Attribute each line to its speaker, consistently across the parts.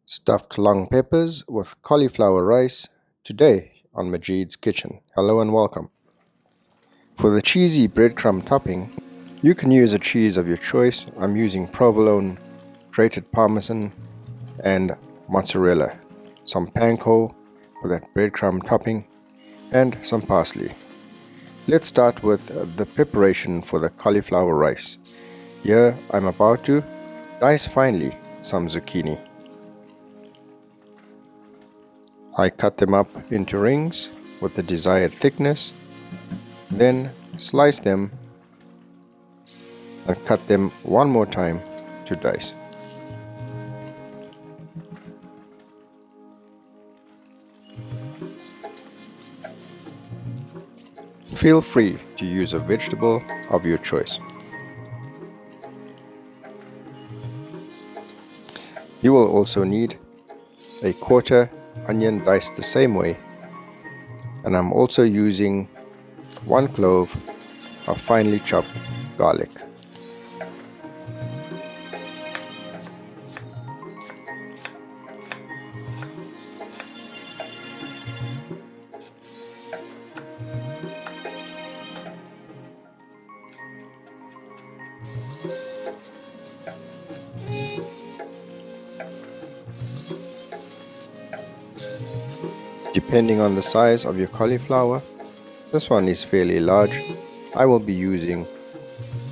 Speaker 1: Stuffed long peppers with cauliflower rice today on Majid's Kitchen. Hello and welcome. For the cheesy breadcrumb topping, you can use a cheese of your choice. I'm using provolone, grated parmesan, and mozzarella, some panko for that breadcrumb topping, and some parsley. Let's start with the preparation for the cauliflower rice. Here I'm about to dice finely some zucchini. I cut them up into rings with the desired thickness, then slice them and cut them one more time to dice. Feel free to use a vegetable of your choice. You will also need a quarter onion diced the same way, and I'm also using 1 clove of finely chopped garlic. Depending on the size of your cauliflower, this one is fairly large. I will be using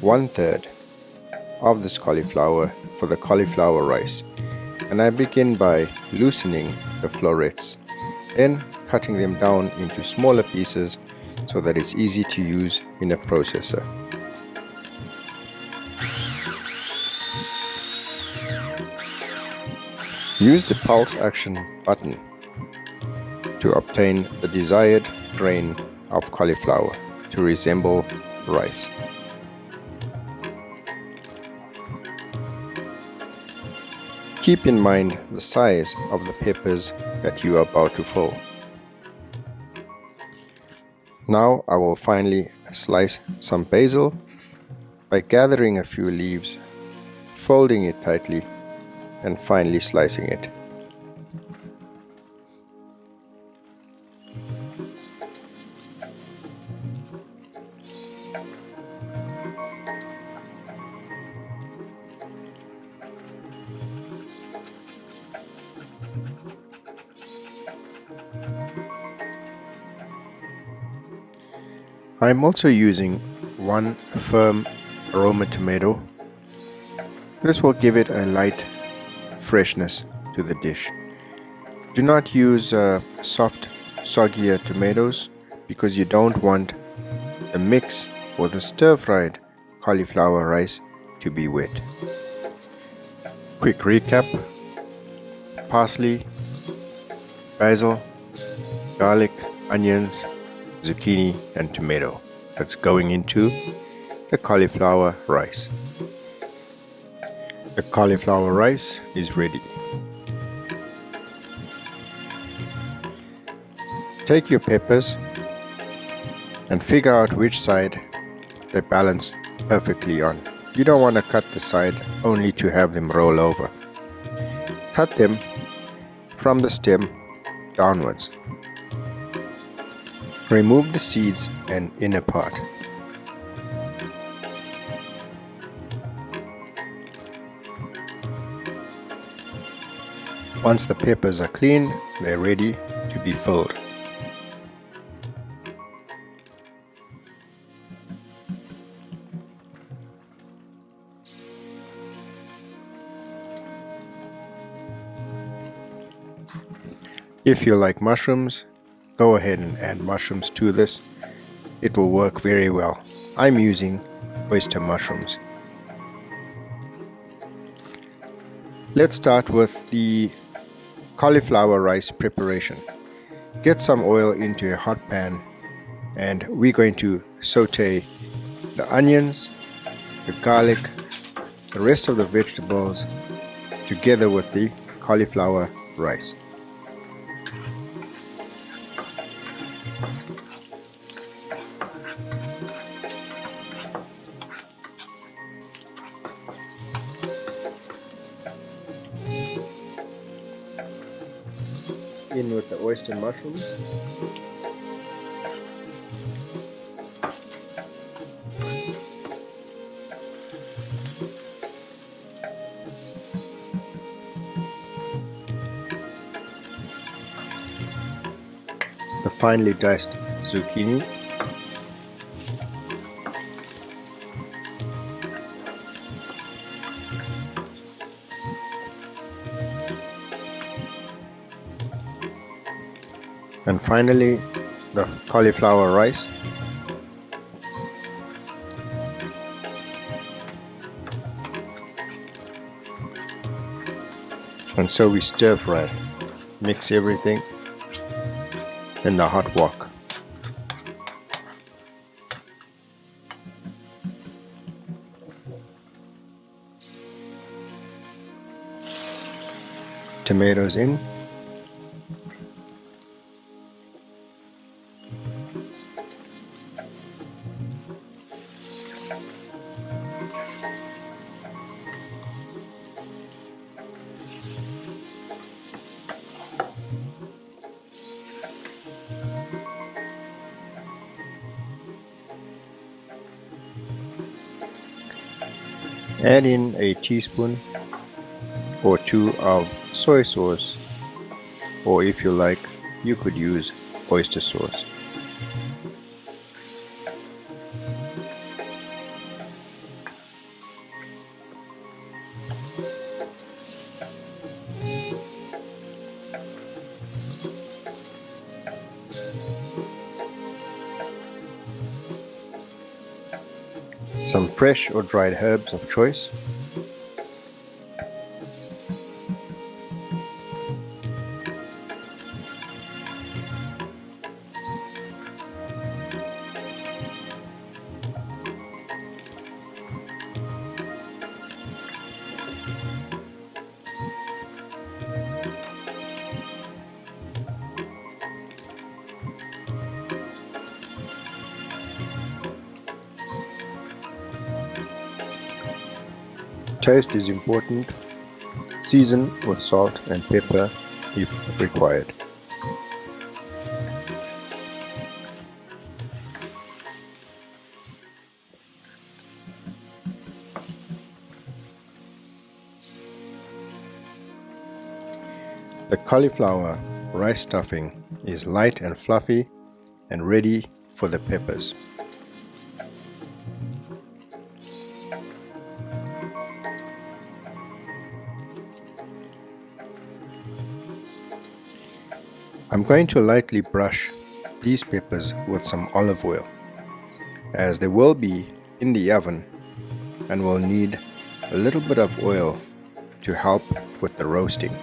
Speaker 1: 1/3 of this cauliflower for the cauliflower rice, and I begin by loosening the florets, then cutting them down into smaller pieces so that it's easy to use in a processor. Use the pulse action button to obtain the desired grain of cauliflower to resemble rice. Keep in mind the size of the peppers that you are about to fill. Now I will finally slice some basil by gathering a few leaves, folding it tightly, and finally slicing it. I'm also using 1 firm aroma tomato. This will give it a light freshness to the dish. Do not use soft, soggier tomatoes because you don't want the mix or the stir-fried cauliflower rice to be wet. Quick recap: parsley, basil, garlic, onions, zucchini and tomato. That's going into the cauliflower rice. The cauliflower rice is ready. Take your peppers and figure out which side they balance perfectly on. You don't want to cut the side only to have them roll over. Cut them from the stem downwards. Remove the seeds and inner part. Once the peppers are clean, they're ready to be filled. If you like mushrooms, go ahead and add mushrooms to this. It will work very well. I'm using oyster mushrooms. Let's start with the cauliflower rice preparation. Get some oil into a hot pan and we're going to saute the onions, the garlic, the rest of the vegetables together with the cauliflower rice. in with the oyster mushrooms. The finely diced zucchini. And finally, the cauliflower rice. And so we stir fry, mix everything in the hot wok. Tomatoes in. Add in a teaspoon or two of soy sauce, or if you like, you could use oyster sauce. Some fresh or dried herbs of choice. Taste is important. Season with salt and pepper if required. The cauliflower rice stuffing is light and fluffy and ready for the peppers. I'm going to lightly brush these peppers with some olive oil, as they will be in the oven and will need a little bit of oil to help with the roasting.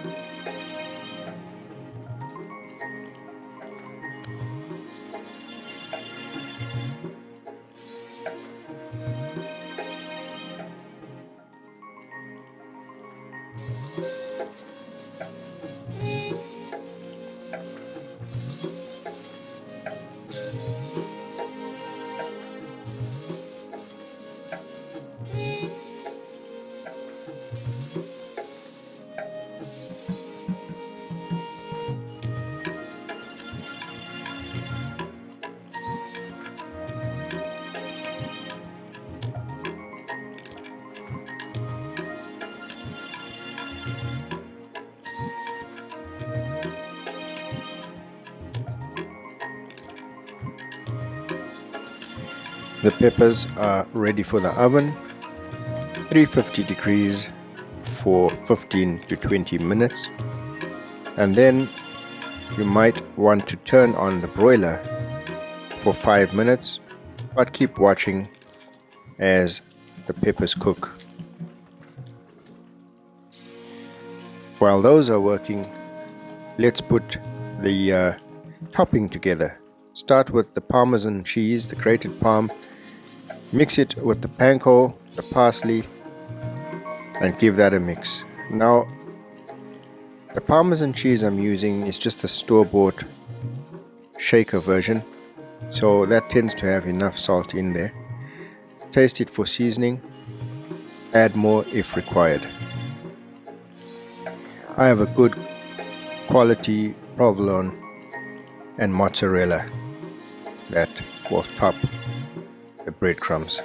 Speaker 1: The peppers are ready for the oven, 350 degrees for 15 to 20 minutes, and then you might want to turn on the broiler for 5 minutes, but keep watching as the peppers cook. While those are working, let's put the topping together. Start with the Parmesan cheese, the grated parm. Mix it with the panko, the parsley, and give that a mix. Now, the Parmesan cheese I'm using is just the store-bought shaker version, so that tends to have enough salt in there. Taste it for seasoning. Add more if required. I have a good quality provolone, and mozzarella that will top the breadcrumbs.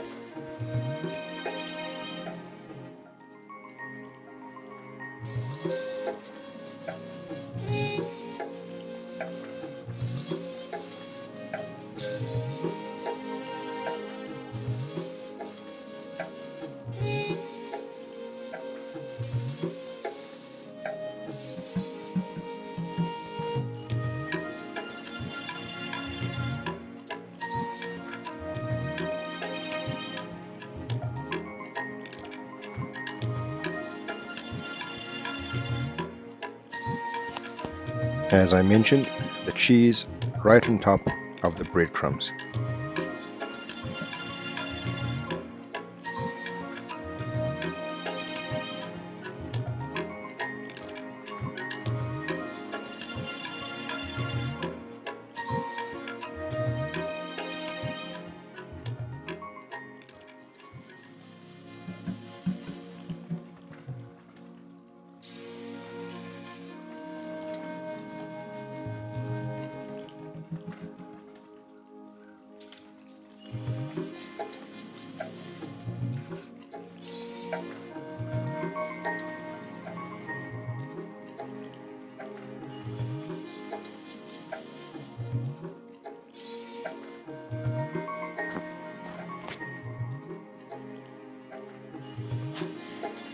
Speaker 1: As I mentioned, the cheese right on top of the breadcrumbs.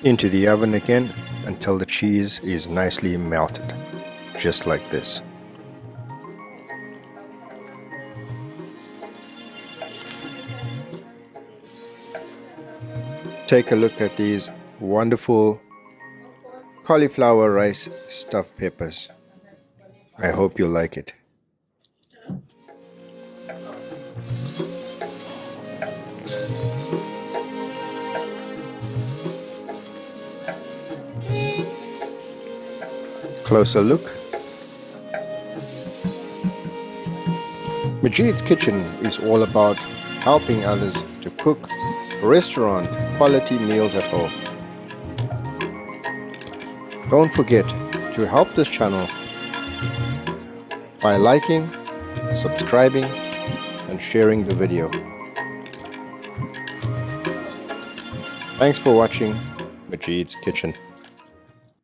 Speaker 1: Into the oven again until the cheese is nicely melted, just like this. Take a look at these wonderful cauliflower rice stuffed peppers. I hope you like it. Closer look. Majid's Kitchen is all about helping others to cook restaurant quality meals at home. Don't forget to help this channel by liking, subscribing, and sharing the video. Thanks for watching Majid's Kitchen.